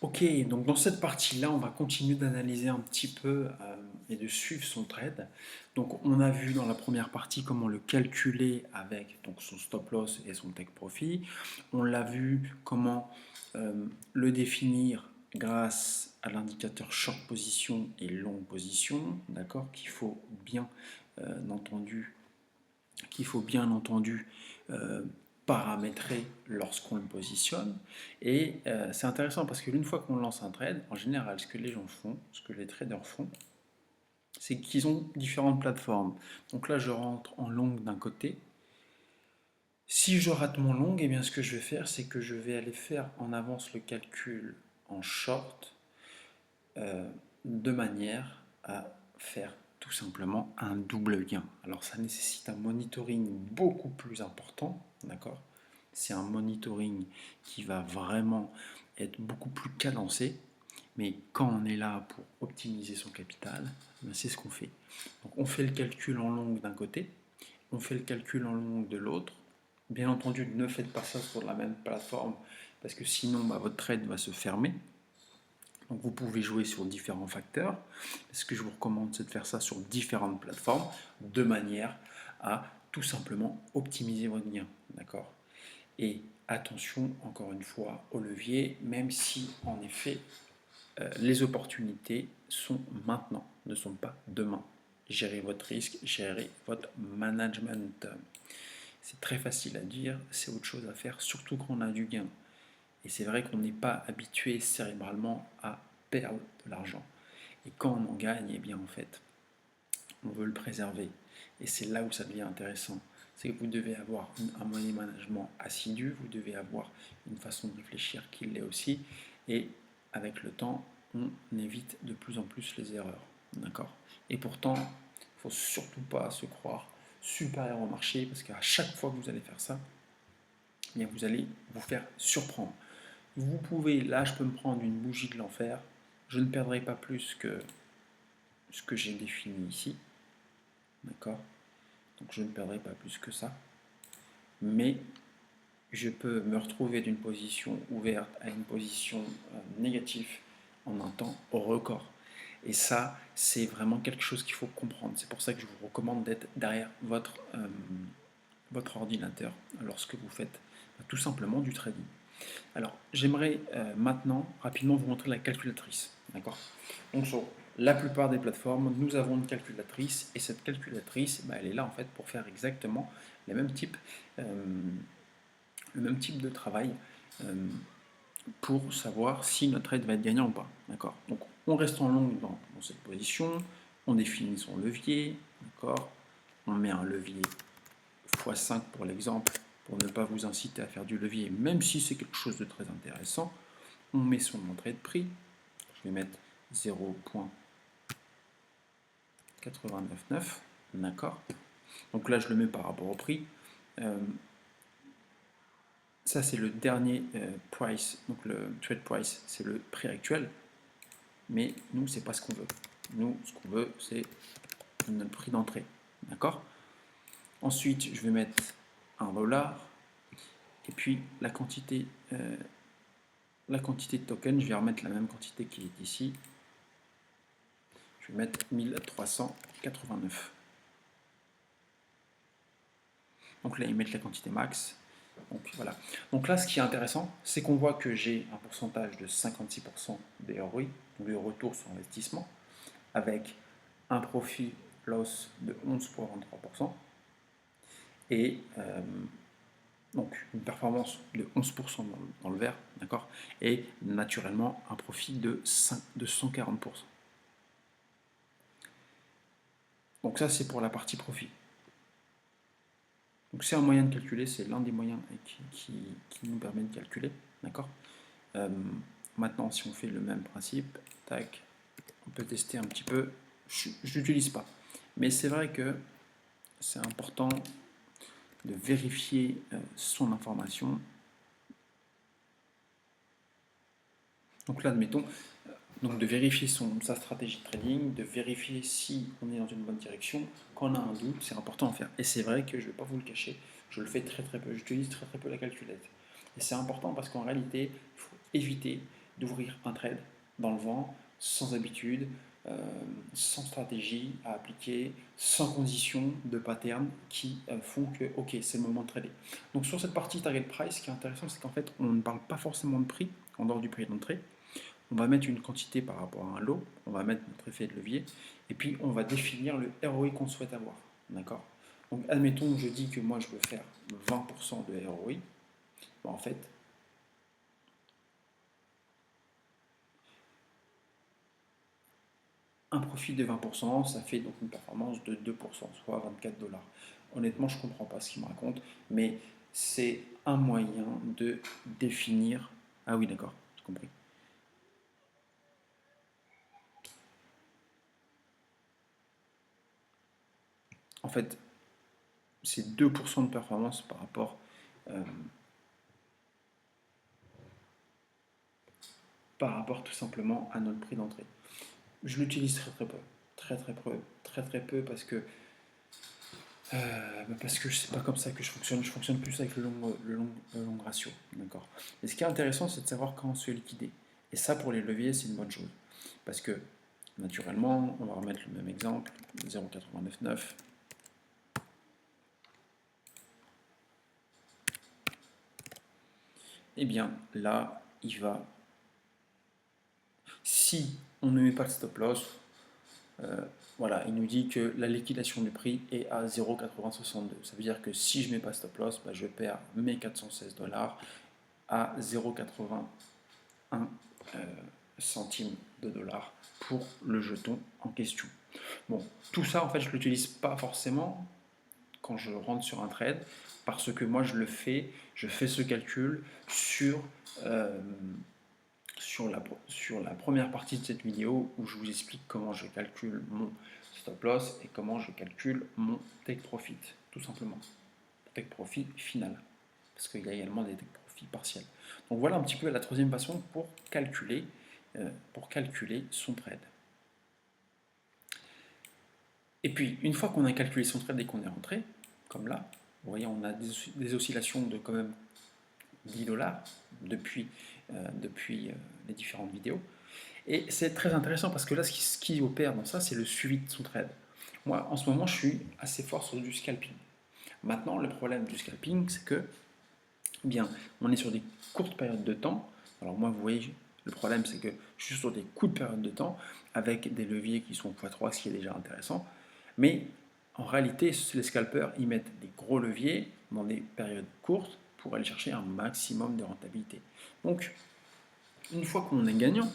Ok, donc dans cette partie-là, on va continuer d'analyser un petit peu et de suivre son trade. Donc on a vu dans la première partie comment le calculer avec donc, son stop loss et son take profit. On l'a vu comment le définir grâce à l'indicateur short position et long position, d'accord, entendu, qu'il faut bien entendu euh, paramétrer lorsqu'on le positionne. Et c'est intéressant parce que une fois qu'on lance un trade, en général, ce que les gens font, ce que les traders font, c'est qu'ils ont différentes plateformes. Donc là, je rentre en long d'un côté. Si je rate mon long, eh bien, ce que je vais faire, c'est que je vais aller faire en avance le calcul en short de manière à faire tout simplement un double gain. Alors ça nécessite un monitoring beaucoup plus important, d'accord? C'est un monitoring qui va vraiment être beaucoup plus cadencé, mais quand on est là pour optimiser son capital, c'est ce qu'on fait. Donc on fait le calcul en longue d'un côté, on fait le calcul en longue de l'autre. Bien entendu, ne faites pas ça sur la même plateforme parce que sinon votre trade va se fermer. Donc vous pouvez jouer sur différents facteurs. Ce que je vous recommande, c'est de faire ça sur différentes plateformes de manière à tout simplement optimiser votre gain. D'accord? Et attention, encore une fois, au levier, même si en effet les opportunités sont maintenant, ne sont pas demain. Gérez votre risque, gérez votre management. C'est très facile à dire, c'est autre chose à faire, surtout quand on a du gain. Et c'est vrai qu'on n'est pas habitué cérébralement à perdre de l'argent. Et quand on en gagne, eh bien en fait, on veut le préserver. Et c'est là où ça devient intéressant. C'est que vous devez avoir un money management assidu, vous devez avoir une façon de réfléchir qui l'est aussi. Et avec le temps, on évite de plus en plus les erreurs. D'accord? Et pourtant, il ne faut surtout pas se croire supérieur au marché, parce qu'à chaque fois que vous allez faire ça, eh bien vous allez vous faire surprendre. Vous pouvez, là je peux me prendre une bougie de l'enfer, je ne perdrai pas plus que ce que j'ai défini ici, d'accord? Donc je ne perdrai pas plus que ça, mais je peux me retrouver d'une position ouverte à une position négative en un temps au record. Et ça, c'est vraiment quelque chose qu'il faut comprendre. C'est pour ça que je vous recommande d'être derrière votre ordinateur lorsque vous faites tout simplement du trading. Alors, j'aimerais maintenant rapidement vous montrer la calculatrice. D'accord? Donc, sur la plupart des plateformes, nous avons une calculatrice et cette calculatrice, elle est là en fait pour faire exactement les mêmes types, le même type de travail pour savoir si notre trade va être gagnant ou pas. D'accord? Donc, on reste en long dans cette position, on définit son levier, d'accord? On met un levier x5 pour l'exemple, pour ne pas vous inciter à faire du levier, même si c'est quelque chose de très intéressant. On met son entrée de prix, je vais mettre 0,899, d'accord. Donc là, je le mets par rapport au prix. Ça, c'est le dernier price, donc le trade price, c'est le prix actuel. Mais nous, c'est pas ce qu'on veut. Nous, ce qu'on veut, c'est notre prix d'entrée, d'accord. Ensuite, je vais mettre $1. Et puis la quantité de tokens, je vais remettre la même quantité qui est ici. Je vais mettre 1389. Donc là, ils mettent la quantité max. Donc voilà. Donc là, ce qui est intéressant, c'est qu'on voit que j'ai un pourcentage de 56% des ROI, donc de retour sur investissement, avec un profit loss de 11,23%. Et donc une performance de 11% dans le vert, d'accord, et naturellement un profit de 140%. Donc ça, c'est pour la partie profit. Donc c'est un moyen de calculer, c'est l'un des moyens qui nous permet de calculer, d'accord. Maintenant, si on fait le même principe, tac, on peut tester un petit peu. Je n'utilise pas, mais c'est vrai que c'est important de vérifier son information. Donc là, admettons, donc de vérifier sa stratégie de trading, de vérifier si on est dans une bonne direction. Quand on a un doute, c'est important à faire. Et c'est vrai que je ne vais pas vous le cacher, je le fais très très peu, j'utilise très très peu la calculette. Et c'est important parce qu'en réalité, il faut éviter d'ouvrir un trade dans le vent, sans habitude, euh, sans stratégie à appliquer, sans conditions de pattern qui font que, ok, c'est le moment de trader. Donc sur cette partie target price, ce qui est intéressant, c'est qu'en fait, on ne parle pas forcément de prix en dehors du prix d'entrée. On va mettre une quantité par rapport à un lot, on va mettre notre effet de levier, et puis on va définir le ROI qu'on souhaite avoir. D'accord. Donc admettons que je dis que moi je veux faire 20% de ROI. Ben, en fait, un profit de 20%, ça fait donc une performance de 2%, soit 24 dollars. Honnêtement, je ne comprends pas ce qu'il me raconte, mais c'est un moyen de définir. Ah oui, d'accord, j'ai compris. En fait, c'est 2% de performance euh, par rapport tout simplement à notre prix d'entrée. Je l'utilise très très peu. Très très peu. Très très peu parce que c'est pas comme ça que je fonctionne. Je fonctionne plus avec le long ratio. D'accord. Et ce qui est intéressant, c'est de savoir quand se liquider. Et ça, pour les leviers, c'est une bonne chose. Parce que, naturellement, on va remettre le même exemple 0,899. Eh bien, là, il va. Si on ne met pas de stop loss, Euh, voilà, il nous dit que la liquidation du prix est à 0,8062. Ça veut dire que si je ne mets pas stop loss, bah, je perds mes 416 dollars à 0,81 centimes de dollars pour le jeton en question. Bon, tout ça, en fait, je ne l'utilise pas forcément quand je rentre sur un trade parce que moi, je fais ce calcul euh, sur la première partie de cette vidéo où je vous explique comment je calcule mon stop loss et comment je calcule mon take profit, tout simplement. Take profit final, parce qu'il y a également des take profit partiels. Donc voilà un petit peu la troisième façon pour calculer son trade. Et puis, une fois qu'on a calculé son trade et qu'on est rentré, comme là, vous voyez, on a des oscillations de quand même 10 dollars depuis les différentes vidéos. Et c'est très intéressant parce que là, ce qui opère dans ça, c'est le suivi de son trade. Moi, en ce moment, je suis assez fort sur du scalping. Maintenant, le problème du scalping, c'est que, eh bien, on est sur des courtes périodes de temps. Alors moi, vous voyez, le problème, c'est que je suis sur des courtes périodes de temps avec des leviers qui sont x3, ce qui est déjà intéressant. Mais en réalité, les scalpers, ils mettent des gros leviers dans des périodes courtes pour aller chercher un maximum de rentabilité. Donc, une fois qu'on est gagnant,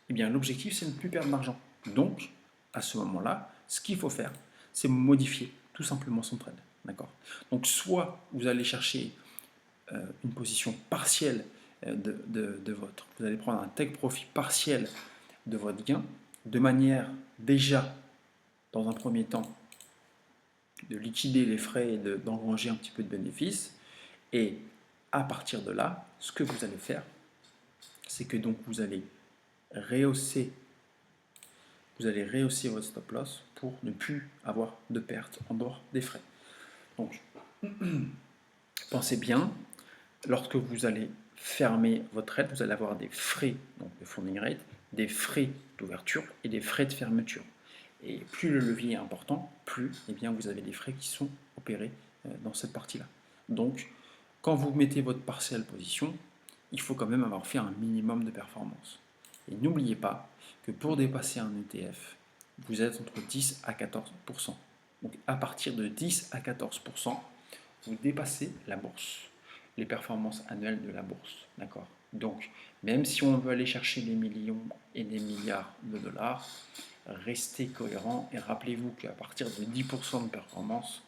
eh bien l'objectif c'est de ne plus perdre d'argent. Donc, à ce moment-là, ce qu'il faut faire, c'est modifier tout simplement son trade. D'accord. Donc, soit vous allez chercher une position partielle de votre, vous allez prendre un take profit partiel de votre gain, de manière déjà, dans un premier temps, de liquider les frais et d'engranger un petit peu de bénéfices. Et à partir de là, ce que vous allez faire, c'est que donc rehausser vous allez rehausser votre stop loss pour ne plus avoir de pertes en dehors des frais. Donc, pensez bien, lorsque vous allez fermer votre trade, vous allez avoir des frais donc de funding rate, des frais d'ouverture et des frais de fermeture. Et plus le levier est important, plus eh bien, vous avez des frais qui sont opérés dans cette partie-là. Donc, quand vous mettez votre partielle position, il faut quand même avoir fait un minimum de performance. Et n'oubliez pas que pour dépasser un ETF, vous êtes entre 10 à 14%. Donc à partir de 10 à 14%, vous dépassez la bourse, les performances annuelles de la bourse. D'accord. Donc, même si on veut aller chercher des millions et des milliards de dollars, restez cohérent et rappelez-vous qu'à partir de 10% de performance,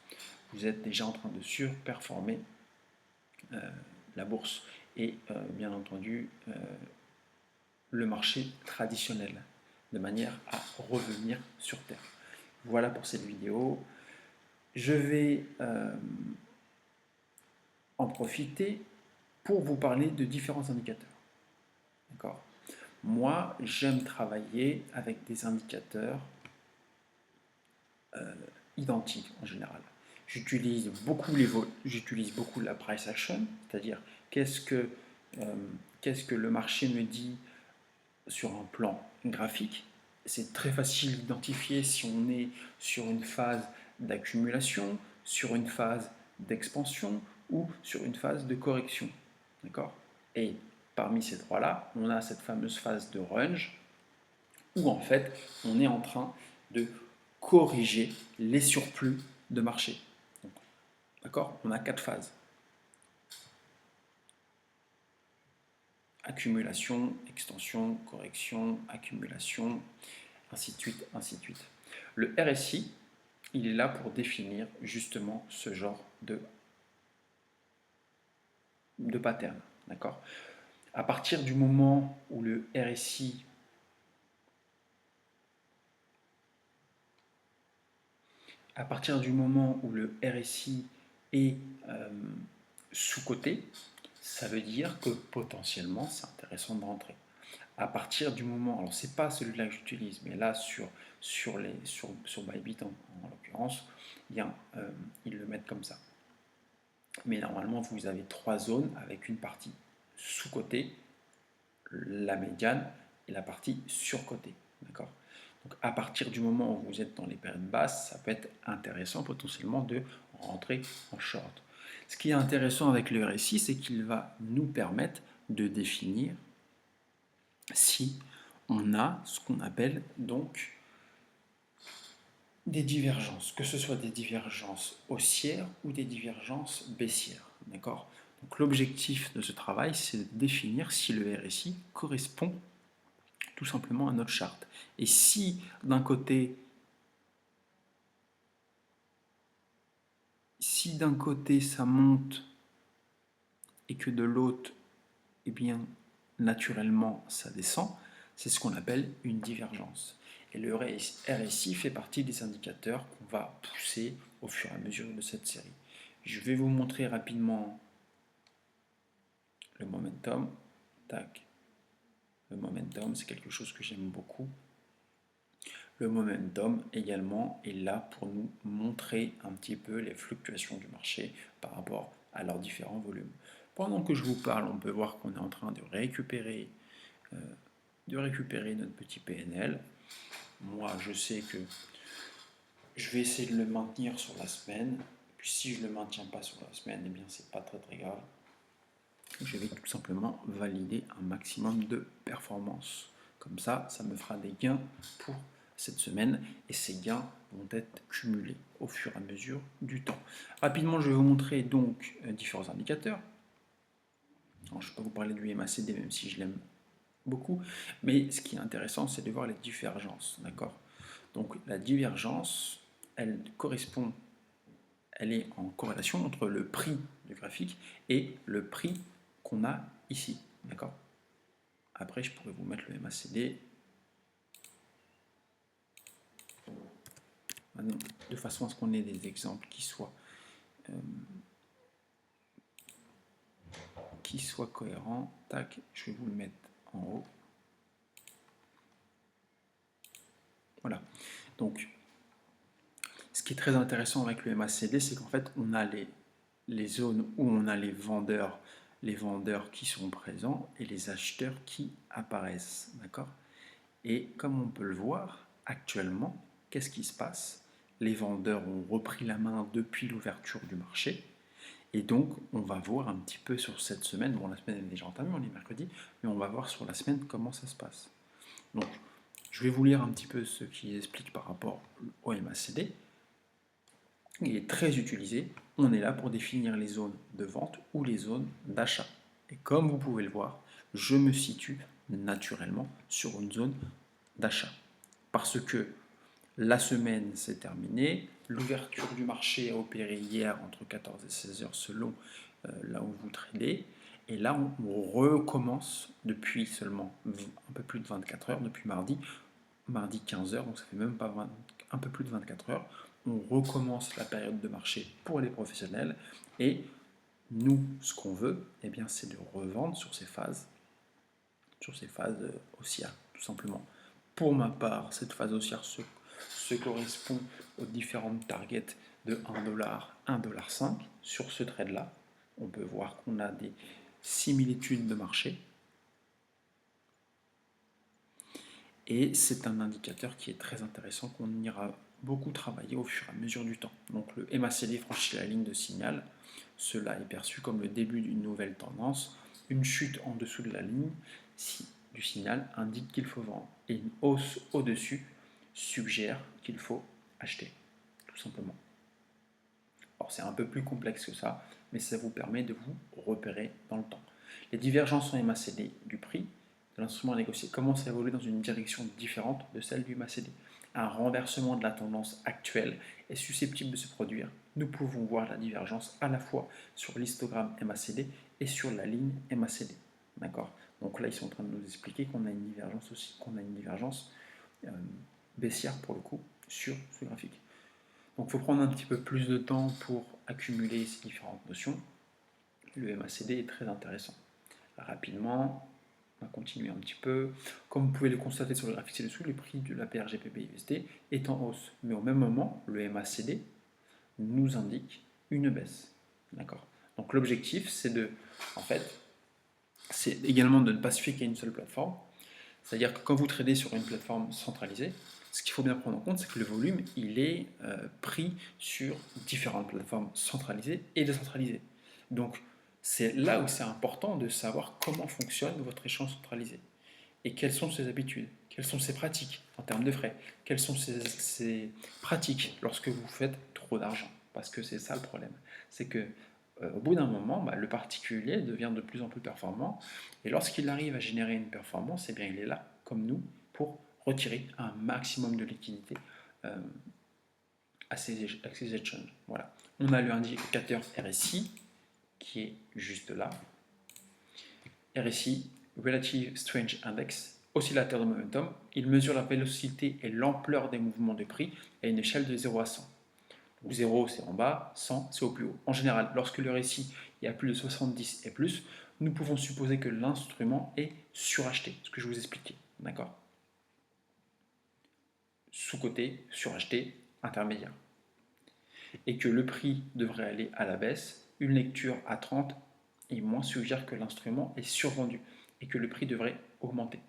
vous êtes déjà en train de surperformer la bourse et bien entendu le marché traditionnel de manière à revenir sur Terre. Voilà pour cette vidéo. Je vais en profiter pour vous parler de différents indicateurs. D'accord. Moi, j'aime travailler avec des indicateurs identiques en général. J'utilise beaucoup la price action, c'est-à-dire qu'est-ce que le marché me dit sur un plan graphique, c'est très facile d'identifier si on est sur une phase d'accumulation, sur une phase d'expansion ou sur une phase de correction. D'accord? Et parmi ces trois-là, on a cette fameuse phase de range où en fait on est en train de corriger les surplus de marché. D'accord? On a quatre phases. Accumulation, extension, correction, accumulation, ainsi de suite, ainsi de suite. Le RSI, il est là pour définir justement ce genre de pattern. D'accord? À partir du moment où le RSI est sous-coté, ça veut dire que potentiellement c'est intéressant de rentrer. À partir du moment, alors c'est pas celui-là que j'utilise, mais là sur Bybit en l'occurrence, bien, ils le mettent comme ça. Mais normalement, vous avez trois zones avec une partie sous-cotée, la médiane et la partie surcotée. D'accord? Donc à partir du moment où vous êtes dans les périodes basses, ça peut être intéressant potentiellement de rentrer en short. Ce qui est intéressant avec le RSI, c'est qu'il va nous permettre de définir si on a ce qu'on appelle donc des divergences, que ce soit des divergences haussières ou des divergences baissières. D'accord? Donc l'objectif de ce travail, c'est de définir si le RSI correspond tout simplement à notre charte. Et si d'un côté, ça monte et que de l'autre, eh bien, naturellement, ça descend, c'est ce qu'on appelle une divergence. Et le RSI fait partie des indicateurs qu'on va pousser au fur et à mesure de cette série. Je vais vous montrer rapidement le momentum. Tac. Le momentum, c'est quelque chose que j'aime beaucoup. Le momentum également est là pour nous montrer un petit peu les fluctuations du marché par rapport à leurs différents volumes. Pendant que je vous parle, on peut voir qu'on est en train de récupérer notre petit PNL. Moi, je sais que je vais essayer de le maintenir sur la semaine. Puis si je ne le maintiens pas sur la semaine, eh bien c'est pas très très grave. Je vais tout simplement valider un maximum de performance. Comme ça, ça me fera des gains pour cette semaine et ces gains vont être cumulés au fur et à mesure du temps. Rapidement, je vais vous montrer donc différents indicateurs. Alors, je ne vais pas vous parler du MACD même si je l'aime beaucoup, mais ce qui est intéressant, c'est de voir les divergences. D'accord? Donc la divergence, elle est en corrélation entre le prix du graphique et le prix qu'on a ici. D'accord? Après, je pourrais vous mettre le MACD de façon à ce qu'on ait des exemples qui soient cohérents. Tac, je vais vous le mettre en haut. Voilà. Donc, ce qui est très intéressant avec le MACD, c'est qu'en fait, on a les zones où on a les vendeurs qui sont présents et les acheteurs qui apparaissent. D'accord? Et comme on peut le voir, actuellement, qu'est-ce qui se passe? Les vendeurs ont repris la main depuis l'ouverture du marché. Et donc, on va voir un petit peu sur cette semaine, bon, la semaine est déjà entamée, on est mercredi, mais on va voir sur la semaine comment ça se passe. Donc, je vais vous lire un petit peu ce qui explique par rapport au MACD. Il est très utilisé. On est là pour définir les zones de vente ou les zones d'achat. Et comme vous pouvez le voir, je me situe naturellement sur une zone d'achat. Parce que la semaine s'est terminée, l'ouverture du marché a opéré hier entre 14 et 16 heures selon là où vous tradez. Et là, on recommence depuis seulement un peu plus de 24 heures, depuis mardi 15 heures, donc ça fait même pas un peu plus de 24 heures. On recommence la période de marché pour les professionnels et nous, ce qu'on veut, eh bien, c'est de revendre sur ces phases haussières, tout simplement. Pour ma part, cette phase haussière se correspond aux différentes targets de 1$, 1,5$ sur ce trade-là. On peut voir qu'on a des similitudes de marché. Et c'est un indicateur qui est très intéressant qu'on ira beaucoup travailler au fur et à mesure du temps. Donc le MACD franchit la ligne de signal. Cela est perçu comme le début d'une nouvelle tendance. Une chute en dessous de la ligne du signal indique qu'il faut vendre. Et une hausse au-dessus suggère qu'il faut acheter, tout simplement. Alors c'est un peu plus complexe que ça, mais ça vous permet de vous repérer dans le temps. Les divergences en MACD du prix de l'instrument à négocier commencent à évoluer dans une direction différente de celle du MACD. Un renversement de la tendance actuelle est susceptible de se produire. Nous pouvons voir la divergence à la fois sur l'histogramme MACD et sur la ligne MACD. D'accord. Donc là, ils sont en train de nous expliquer qu'on a une divergence aussi, qu'on a une divergence baissière pour le coup sur ce graphique. Donc il faut prendre un petit peu plus de temps pour accumuler ces différentes notions. Le MACD est très intéressant. Rapidement, on va continuer un petit peu. Comme vous pouvez le constater sur le graphique ci-dessous, le prix de la PRGPB-USD est en hausse. Mais au même moment, le MACD nous indique une baisse. D'accord. Donc l'objectif, c'est c'est également de ne pas se fier qu'à une seule plateforme. C'est-à-dire que quand vous tradez sur une plateforme centralisée, ce qu'il faut bien prendre en compte, c'est que le volume, il est pris sur différentes plateformes centralisées et décentralisées. Donc, c'est là où c'est important de savoir comment fonctionne votre échange centralisé et quelles sont ses habitudes, quelles sont ses pratiques en termes de frais, quelles sont ses pratiques lorsque vous faites trop d'argent. Parce que c'est ça le problème. C'est que au bout d'un moment, le particulier devient de plus en plus performant et lorsqu'il arrive à générer une performance, eh bien, il est là, comme nous, pour retirer un maximum de liquidité à ces échanges. Voilà. On a l'indicateur RSI qui est juste là. RSI, Relative Strange Index, oscillateur de momentum. Il mesure la vélocité et l'ampleur des mouvements de prix à une échelle de 0 à 100. Donc 0 c'est en bas, 100 c'est au plus haut. En général, lorsque le RSI est à plus de 70 et plus, nous pouvons supposer que l'instrument est suracheté, ce que je vous expliquais. D'accord? Sous-coté, suracheté, intermédiaire. Et que le prix devrait aller à la baisse. Une lecture à 30 et moins suggère que l'instrument est survendu et que le prix devrait augmenter.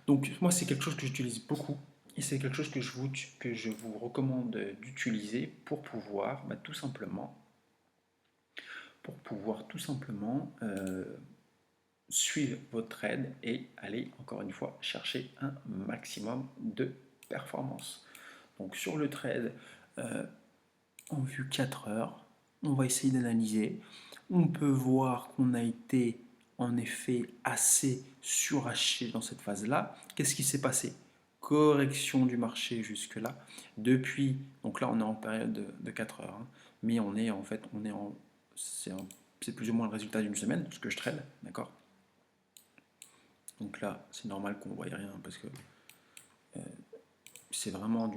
Donc moi c'est quelque chose que j'utilise beaucoup et c'est quelque chose que je vous recommande d'utiliser pour pouvoir tout simplement suivre votre trade et aller encore une fois chercher un maximum de performance. Donc sur le trade en vue 4 heures, on va essayer d'analyser. On peut voir qu'on a été en effet assez suracheté dans cette phase-là. Qu'est-ce qui s'est passé? Correction du marché jusque-là. Depuis, donc là on est en période de 4 heures, mais c'est plus ou moins le résultat d'une semaine, ce que je trade, d'accord? Donc là, c'est normal qu'on ne voie rien parce que c'est vraiment